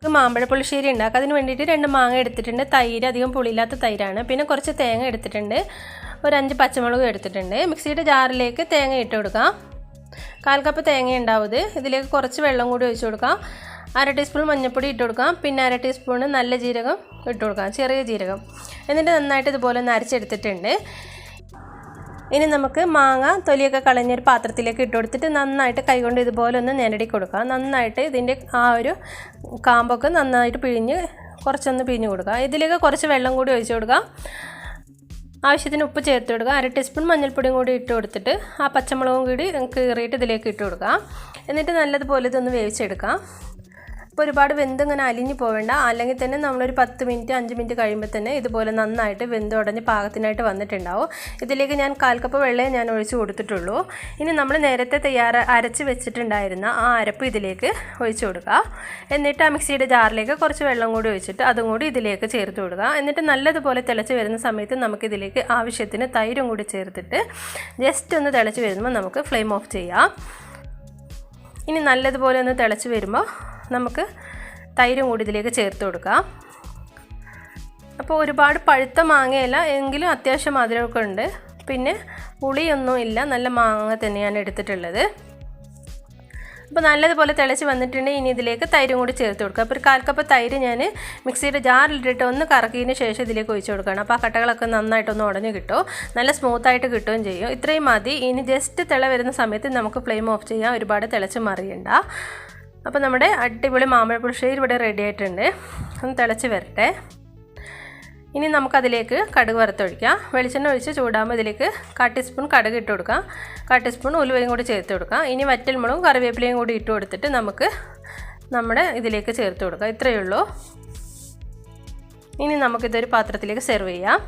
നമുക്ക് മാമ്പഴ പുളിശ്ശേരി ഉണ്ടാക്കാം. അതിന് വേണ്ടിയിട്ട് 2 മാങ്ങ എടുത്തിട്ടുണ്ട്. തൈര് അധികം പുളിയില്ലാത്ത തൈരാണ്. പിന്നെ കുറച്ച് തേങ്ങ എടുത്തിട്ടുണ്ട്. ഒരു 5 പച്ചമുളക് എടുത്തിട്ടുണ്ട്. മിക്സിയുടെ ജാറിലേക്ക് തേങ്ങ ഇട്ട് കൊടുക്കാം. 1/4 കപ്പ് തേങ്ങ ഉണ്ടാവും. ഇതിലേക്ക് കുറച്ച് വെള്ളം കൂടി ഒഴിച്ച് കൊടുക്കാം. 1/2 ടീസ്പൂൺ മഞ്ഞൾപ്പൊടി ഇട്ട് കൊടുക്കാം. പിന്നെ 1/2 ടീസ്പൂൺ നല്ല ജീരകം ഇട്ട് കൊടുക്കാം, ചെറിയ ജീരകം. എന്നിട്ട് നന്നായിട്ട് ഇതുപോലെ ഒന്ന് അരച്ചെടുത്തിട്ടുണ്ട്. ഇനി നമുക്ക് മാങ്ങ തൊലിയൊക്കെ കളഞ്ഞൊരു പാത്രത്തിലേക്ക് ഇട്ട് കൊടുത്തിട്ട് നന്നായിട്ട് കൈകൊണ്ട് ഇതുപോലെ ഒന്ന് ഞെരടി കൊടുക്കുക. നന്നായിട്ട് ഇതിൻ്റെ ആ ഒരു കാമ്പൊക്കെ നന്നായിട്ട് കുറച്ചൊന്ന് പിഴിഞ്ഞ് കൊടുക്കുക. ഇതിലേക്ക് കുറച്ച് വെള്ളം കൂടി ഒഴിച്ച് കൊടുക്കുക. ആവശ്യത്തിന് ഉപ്പ് ചേർത്ത് കൊടുക്കുക. 1/2 ടീസ്പൂൺ മഞ്ഞൾപ്പൊടിയും കൂടി ഇട്ട് കൊടുത്തിട്ട് ആ പച്ചമുളകും കൂടി കീറിയിട്ട് ഇതിലേക്ക് ഇട്ട് കൊടുക്കുക. എന്നിട്ട് നല്ലതുപോലെ ഇതൊന്ന് വേവിച്ചെടുക്കാം. അപ്പോൾ ഒരുപാട് വെന്ത് ഇങ്ങനെ അലിഞ്ഞു പോവേണ്ട. അല്ലെങ്കിൽ തന്നെ നമ്മളൊരു 10 മിനിറ്റ് 5 മിനിറ്റ് കഴിയുമ്പോൾ തന്നെ ഇതുപോലെ നന്നായിട്ട് വെന്ത് ഉടഞ്ഞ് പാകത്തിനായിട്ട് വന്നിട്ടുണ്ടാവും. ഇതിലേക്ക് ഞാൻ 1/4 കപ്പ് വെള്ളമേ ഞാൻ ഒഴിച്ച് കൊടുത്തിട്ടുള്ളൂ. ഇനി നമ്മൾ നേരത്തെ അരച്ച് വെച്ചിട്ടുണ്ടായിരുന്ന ആ അരപ്പ് ഇതിലേക്ക് ഒഴിച്ച് കൊടുക്കുക. എന്നിട്ട് ആ മിക്സിയുടെ ജാറിലേക്ക് കുറച്ച് വെള്ളം കൂടി ഒഴിച്ചിട്ട് അതും കൂടി ഇതിലേക്ക് ചേർത്ത് കൊടുക്കുക. എന്നിട്ട് നല്ലതുപോലെ തിളച്ച് വരുന്ന സമയത്ത് നമുക്കിതിലേക്ക് ആവശ്യത്തിന് തൈരും കൂടി ചേർത്തിട്ട് ജസ്റ്റ് ഒന്ന് തിളച്ച് വരുമ്പോൾ നമുക്ക് ഫ്ലെയിം ഓഫ് ചെയ്യാം. ഇനി നല്ലതുപോലെ ഒന്ന് തിളച്ച് വരുമ്പോൾ നമുക്ക് തൈരും കൂടി ഇതിലേക്ക് ചേർത്ത് കൊടുക്കാം. അപ്പോൾ ഒരുപാട് പഴുത്ത മാങ്ങയല്ല, എങ്കിലും അത്യാവശ്യം മധുരമൊക്കെ ഉണ്ട്. പിന്നെ പുളിയൊന്നും ഇല്ല, നല്ല മാങ്ങ തന്നെയാണ് എടുത്തിട്ടുള്ളത്. അപ്പോൾ നല്ലതുപോലെ തിളച്ച് വന്നിട്ടുണ്ട്. ഇനി ഇതിലേക്ക് തൈരും കൂടി ചേർത്ത് കൊടുക്കുക. അപ്പോൾ ഒരു 1/4 കപ്പ് തൈര് ഞാൻ മിക്സിയുടെ ജാറിലിട്ടിട്ട് ഒന്ന് കറക്കിയതിന് ശേഷം ഇതിലേക്ക് ഒഴിച്ച് കൊടുക്കണം. അപ്പോൾ ആ കട്ടകളൊക്കെ നന്നായിട്ടൊന്ന് ഉടഞ്ഞ് കിട്ടും, നല്ല സ്മൂത്തായിട്ട് കിട്ടുകയും ചെയ്യും. ഇത്രയും മതി. ഇനി ജസ്റ്റ് തിള വരുന്ന സമയത്ത് നമുക്ക് ഫ്ലെയിം ഓഫ് ചെയ്യാം, ഒരുപാട് തിളച്ച് മറിയണ്ട. അപ്പോൾ നമ്മുടെ അടിപൊളി മാമ്പഴ പുളിശ്ശേരി ഇവിടെ റെഡി ആയിട്ടുണ്ട്. ഒന്ന് തിളച്ച് വരട്ടെ. ഇനി നമുക്കതിലേക്ക് കടുക് വറുത്തൊഴിക്കാം. വെളിച്ചെണ്ണ ഒഴിച്ച് ചൂടാകുമ്പോൾ ഇതിലേക്ക് 1/4 ടീസ്പൂൺ കടുക് ഇട്ട് കൊടുക്കാം. 1/4 ടീസ്പൂൺ ഉലുവയും കൂടി ചേർത്ത് കൊടുക്കാം. ഇനി വറ്റൽമുളകും കറിവേപ്പിലയും കൂടി ഇട്ട് കൊടുത്തിട്ട് നമുക്ക് നമ്മുടെ ഇതിലേക്ക് ചേർത്ത് കൊടുക്കാം. ഇത്രയേ ഉള്ളൂ. ഇനി നമുക്കിതൊരു പാത്രത്തിലേക്ക് സെർവ് ചെയ്യാം.